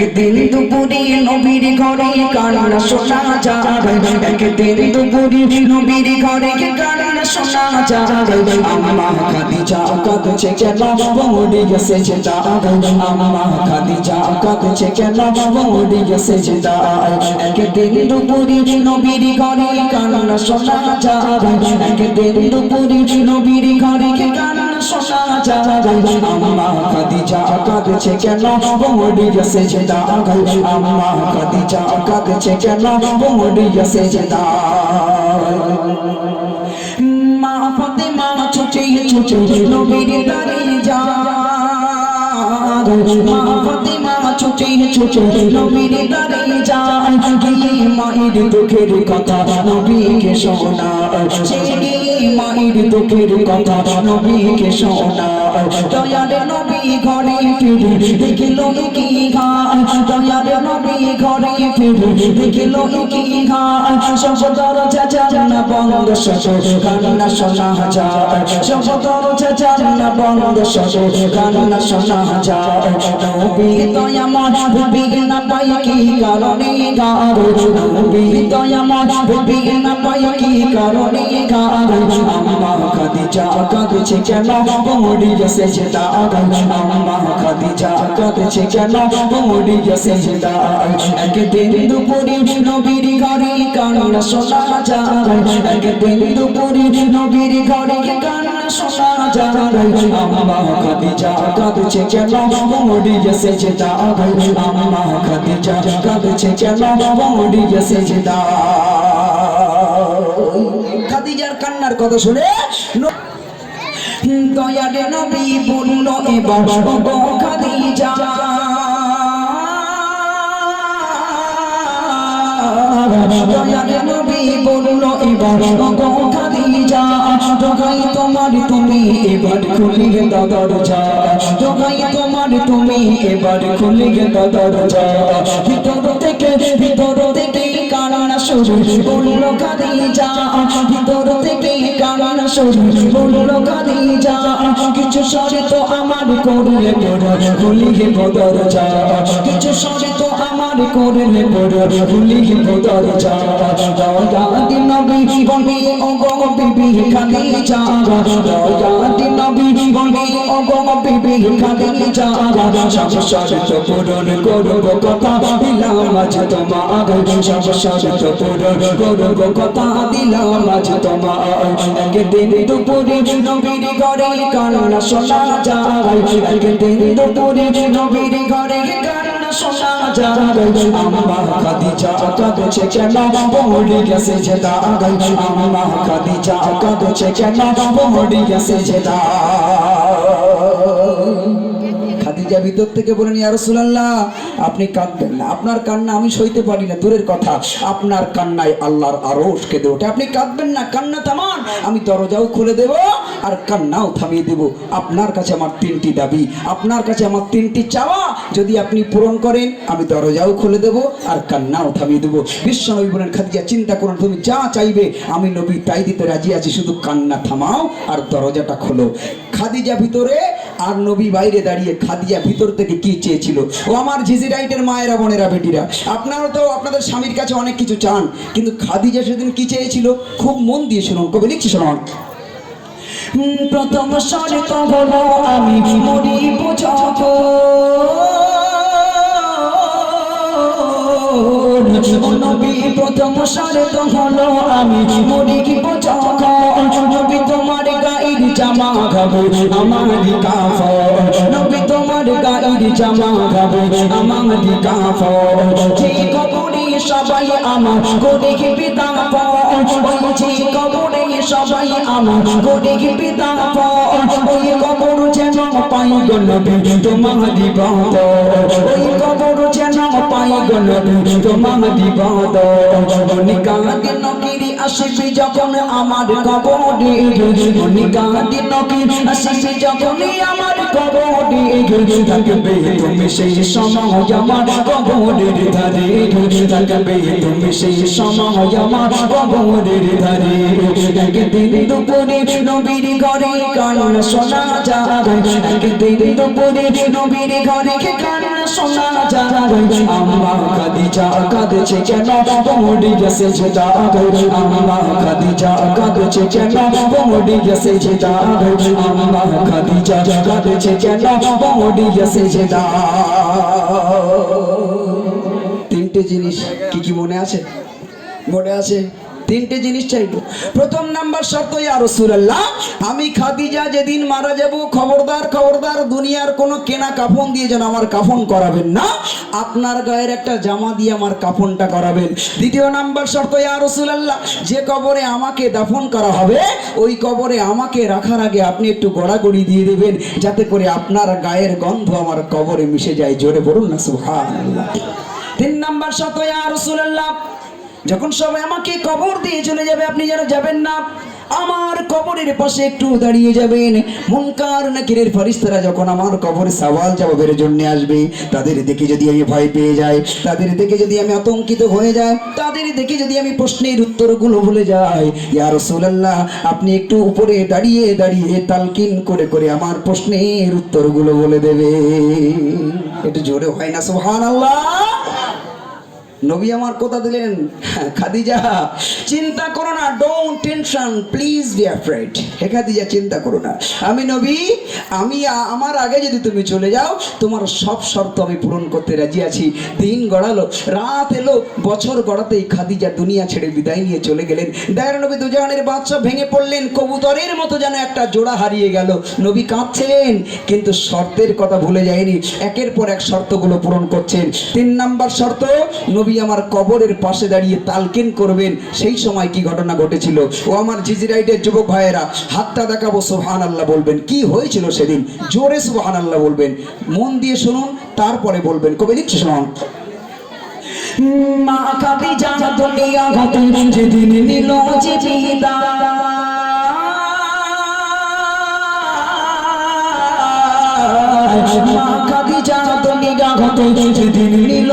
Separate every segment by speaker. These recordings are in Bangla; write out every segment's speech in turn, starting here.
Speaker 1: একদিন দুপুরে নবীর ঘরে কান্না শোনা যায়, একদিন দুপুরে নবীর ঘরে কান্না শোনা যায়। আম্মা খাদিজা কাঁদছে কেন মরে গেছে সেজদায়, আম্মা খাদিজা কাঁদছে কেন মরে গেছে সেজদায়। একদিন দুপুরে নবীর ঘরে কান্না শোনা যায়, একদিন দুপুরে নবীর ঘরে কান্না শোনা যায়। আম্মা খাদিজা কাঁদছে কেন মরে গেছে সেজদায়, আম্মা খাদিজা কাঁদছে কেন মরে গেছে সেজদায়। মা ফাতেমা ছুটে ছুটে নবীর দ্বারে যায়, মা ফাতেমা ছুটে ছুটে নবীর দ্বারে যায়। গিয়ে মায়ের দুঃখের কথা নবীকে শোনায়, সেই মায়ের দুঃখের কথা নবীকে শোনায়। দয়ার নবী ঘরে ফিরে দেখিল কি ঘায়, দয়ার নবী ঘরে ফিরে দেখিল কি ঘায়। সব দরজা জানা বন্ধ, সব কান্না শোনা যায়, সব দরজা জানা বন্ধ, সব কান্না শোনা যায়। নবী দয়াময় নবী না পাই কি কারণে গায়, নবী দয়াময় নবী না পাই কি কারণে গায়। আম্মা খাদিজা কাঁদছে কেন মরে গেছে সেজদায়, আম্মা খাদিজা কাঁদছে কেন মরে গেছে সেজদায়। একদিন দুপুরে নবীর ঘরে কান্না শোনা যায়, একদিন দুপুরে নবীর ঘরে কান্না শোনা যায়। আম্মা খাদিজা কাঁদছে কেন মরে গেছে সেজদায়, আম্মা খাদিজা কাঁদছে কেন মরে গেছে সেজদায়। খাদিজার কান্নার কথা শুনে দয়ার নবী বলল এবার গো খাদিজা, দয়ার নবী বলল এবার গো খাদিজা। দোহাই তোমার তুমি এবার খুলে দাও দরজা, দোহাই তোমার তুমি এবার খুলে দাও দরজা। ভিতর থেকে কান্না শুরু বলল খাদিজা, ভিতর থেকে কান্না শুরু বলল খাদিজা। কিছু শর্ত আমার করলে পড়ে খুলিয়ে দরজা, কিছু শর্ত আমার করলে পড়ে খুলিয়ে দরজা। দয়াত নবী বলে ও গো বিবি খাদিজা, দয়াত নবী বলে ও গো বিবি খাদিজা। সব শর্ত পূরণ করব কথা দিলাম আজ তোমার, সব শর্ত পূরণ করব কথা দিলাম আজ তোমার। একদিন দুপুরে নবীর ঘরে কান্না শোনা যায়, একদিন দুপুরে নবীর ঘরে কান্না শোনা যায়। আম্মা খাদিজা কাঁদছে কেন মরে গেছে সেজদায়, আম্মা খাদিজা কাঁদছে কেন মরে গেছে সেজদায়। খাদিজা ভিতর থেকে বলেন ইয়া রাসূলুল্লাহ আপনি কাঁদবেন না, আপনার কান্না আমি সইতে পারি না, দূরের কথা আপনার কান্নায় আল্লাহর আরশ কেঁদে ওঠে। আপনি কাঁদবেন না, কান্না থামান, আমি দরজাও খুলে দেব আর কান্নাও থামিয়ে দেব। আপনার কাছে আমার তিনটি দাবি, আপনার কাছে আমার তিনটি চাওয়া, যদি আপনি পূরণ করেন আমি দরজাও খুলে দেব আর কান্নাও থামিয়ে দেব। বিশ্বনবী বলেন খাদিজা চিন্তা করুন, তুমি যা চাইবে আমি নবী তাই দিতে রাজি আছি, শুধু কান্না থামাও আর দরজাটা খোলো। খাদিজা ভিতরে আর নবী বাইরে দাঁড়িয়ে। খাদিজা ভিতর থেকে কি চেয়েছিল? ও আমার জিজিরাইটের মায়েরা বোনেরা বেটিরা, আপনারা তো আপনাদের স্বামীর কাছে অনেক কিছু চান, কিন্তু খাদিজা সেদিন কি চেয়েছিল খুব মন দিয়ে শুনুন, কবি লিখছি শুনুন। প্রথম শর্ত হলো আমি মরিব যখন, নবী প্রথম শর্ত হলো আমি মরিব যখন। নবী তোমার গায়ের জামা খাবো আমারই কাফন, নবী তোমার গায়ের জামা খাবো আমারই কাফন। যে কবরে সবাই আমার করে বিদাপন, ওই যে কবরে সবাই আমার করে বিদাপন। ওই কবর যেন পাই গো নবী তোমারই বদন, ওই কবর যেন পাই গো নবী তোমারই বদন। কাঁদে নকিরি আসিবি যখন আমার কবরে মনিকাদি নবী আসিবি যখন আমার কবরে থাকবে তুমি সেই সময় আমার কবরের ধারে থাকবে তুমি সেই সময় আমার কবরের ধারে একদিন দুপুরে নবীর ঘরে কান্না শোনা যায় একদিন দুপুরে নবীর ঘরে কান্না শোনা যায় আম্মা খাদিজা কাঁদছে কেন পড়ে গেছে যেটা আম্মা খাদিজা কাঁদছে কেন পড়ে গেছে যেটা আম্মা খাদিজা কাঁদছে কেন পড়ে গেছে যেটা তিনটে জিনিস কি কি মনে আছে মনে আছে তিনটে জিনিস চাইবো প্রথম নাম্বার শর্ত ইয়া রাসূলুল্লাহ আমি খাদিজা যেদিন মারা যাব খবরদার খবরদার দুনিয়ার কোনো কেনা কাফন দিয়ে যেন আমার কাফন করাবেন না আপনার গায়ের একটা জামা দিয়ে আমার কাফনটা করাবেন দ্বিতীয় নাম্বার শর্ত ইয়া রাসূলুল্লাহ যে কবরে আমাকে দাফন করা হবে ওই কবরে আমাকে রাখার আগে আপনি একটু গড়াগড়ি দিয়ে দেবেন যাতে করে আপনার গায়ের গন্ধ আমার কবরে মিশে যায় জোরে বলুন না সুবহানাল্লাহ তিন নাম্বার শর্ত ইয়া রাসূলুল্লাহ যখন সবাই আমাকে কবর দিয়ে চলে যাবে আপনি যেন যাবেন না আমার কবরের পাশে একটু দাঁড়িয়ে যাবেন মুনকার নাকিরের ফেরেশতারা যখন আমার কবরে সওয়াল জবাবের জন্য আসবে তাদের দেখে যদি আমি ভয় পেয়ে যাই তাদের দেখে যদি আমি আতঙ্কিত হয়ে যাই তাদের দেখে যদি আমি প্রশ্নের উত্তরগুলো ভুলে যাই ইয়া রাসূলুল্লাহ আপনি একটু উপরে দাঁড়িয়ে দাঁড়িয়ে তালকিন করে করে আমার প্রশ্নের উত্তরগুলো বলে দেবে একটু জোরে হয় না সুবহানাল্লাহ নবী আমার কথা দিলেন খাদিজা চিন্তা করো না don't tension please be afraid হে খাদিজা চিন্তা করো না আমি নবী আমি আমার আগে যদি তুমি চলে যাও তোমার সব শর্ত আমি পূরণ করতে রাজি আছি দিন গড়ালো রাত এলো বছর গড়াতেই খাদিজা দুনিয়া ছেড়ে বিদায় নিয়ে চলে গেলেন দয়ার নবী দুজাহানের বাদশা ভেঙে পড়লেন কবুতরের মতো যেন একটা জোড়া হারিয়ে গেল নবী কাঁদছেন কিন্তু শর্তের কথা ভুলে যায়নি একের পর এক শর্তগুলো পূরণ করছেন তিন নাম্বার শর্ত নবী আমার কবরের পাশে দাঁড়িয়ে তালকিন করবেন সেই সময় কি ঘটনা ঘটেছিল ও আমার জিজিরাইটের যুবক ভাইয়েরা হাতটা দেখাবো সুবহানাল্লাহ বলবেন কি হয়েছিল সেদিন জোরে সুবহানাল্লাহ বলবেন মন দিয়ে শুনুন তারপরে বলবেন কবি লিখছে শুনুন মা খাদিজা দুনিয়া হতে যেদিন নিল বিদায় মা খাদিজা দুনিয়া হতে যেদিন নিল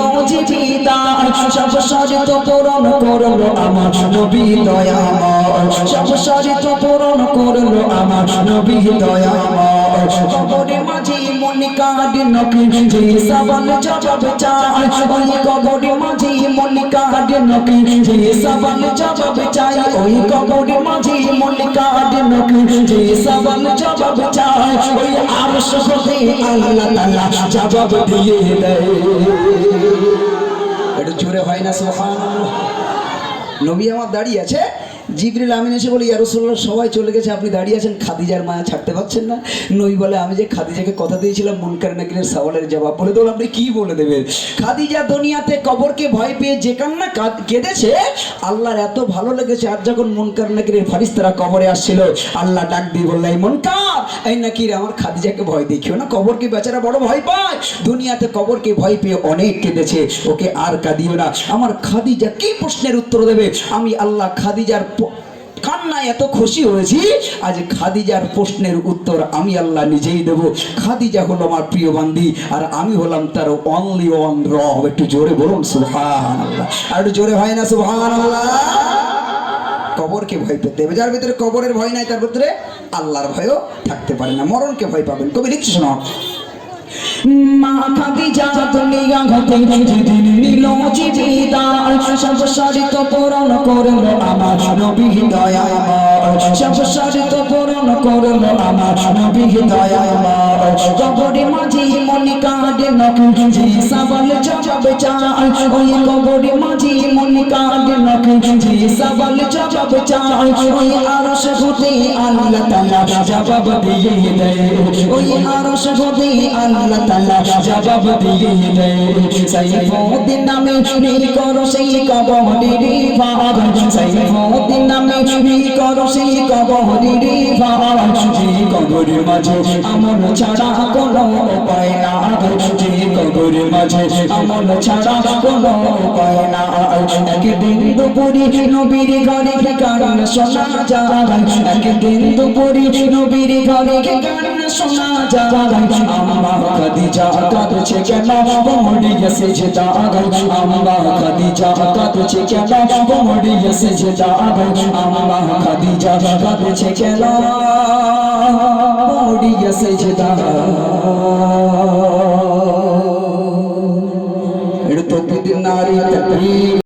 Speaker 1: বিদায় সব শর্ত পূরণ করলো আমার নবী দয়াময় সব শর্ত পূরণ করলো আমার নবী দয়াময় কবরে মাঝে মনিকাদি নকি যে সওয়াল জবাব চাই ওই কবরে মাঝে মনিকাদি নকি যে সওয়াল জবাব চাই ওই কবরে মাঝে মনিকাদি নকি যে সওয়াল জবাব চাই ওই আরশ হতে আল্লাহ তাআলা জবাব দিয়ে দেয় এটা জোরে হয় না সুবহানাল্লাহ নবী আমার দাঁড়িয়ে আছে জিবরিল আমিন এসে বলে ইয়া রাসূলুল্লাহ সবাই চলে গেছে আপনি দাঁড়িয়ে আছেন খাদিজার মায়া ছাড়তে পারছেন না নবী বলে আমি যে খাদিজাকে কথা দিয়েছিলাম মুনকার নাকিরের সওয়ালের জবাব বলে দিলাম আপনি কি বলে দেবেন খাদিজা দুনিয়াতে কবরকে ভয় পেয়ে যে কান্না কেঁদেছে আল্লাহর এত ভালো লেগেছে আর যখন মুনকার নাকিরের ফেরেশতারা কবরে আসছিল আল্লাহ ডাক দিয়ে বলল এই মুনকার এই নাকির আমার খাদিজাকে ভয় দেখিও না কবরকে বেচারা বড় ভয় পায় দুনিয়াতে কবরকে ভয় পেয়ে অনেক কেঁদেছে ওকে আর কাঁদিও না আমার খাদিজা কি প্রশ্নের উত্তর দেবে আমি আল্লাহ খাদিজার কান্নায় এত খুশি হয়েছি আজ খাদিজার প্রশ্নের উত্তর আমি আল্লাহ নিজেই দেব খাদিজা হলো আমার প্রিয় বান্দি আর আমি হলাম তার অনলি ওয়ান রব একটু জোরে বলুন সুবহানাল্লাহ আর একটু জোরে হয় না সুবহানাল্লাহ কবরকে ভয় পেতে হবে যার ভিতরে কবরের ভয় নাই তার ভিতরে আল্লাহর ভয়ও থাকতে পারে না মরণকে ভয় পাবেন কবি লিখছে শোনো মা খাদিজা দুনিয়া হতে যেদিন নিল বিদায় সব শর্ত পূরণ করলো আমার নবী দয়াময় সব শর্ত পূরণ করলো আমার নবী দয়াময় কবরে মাঝে মনিকাদি নকি যে সওয়াল জবাব চাই ওই কবরে মাঝে মনিকাদি নকি যে সওয়াল জবাব চাই ওই আরশ হতে আল্লাহ তাআলা জবাব দিয়ে দেয় ওই আরশ হতে আল্লাহ তাআলা জবাব দিয়ে দেয় সাইফুদ্দিন নামে নি করো সেই কবরের ভাগ সাইফুদ্দিন নামে নি করো সেই কবরের ভাগ যে কবরের মাঝে আমল ছাড়া কোনো উপায় না যে কবরের মাঝে আমল ছাড়া কোনো উপায় না একদিন দুপুরে নবীর ঘরে গান শোনা যায় একদিন দুপুরে নবীর ঘরে গান শোনা যায় আম্মা খাদিজা কাঁদছে কেন পড়িয়া সেজদায় আম্মা খাদিজা কাঁদছে কেন পড়িয়া সেজদায় আম্মা খাদিজা কাঁদছে কেন পড়িয়া সেজদায় এটা তো নারী তাকবীর।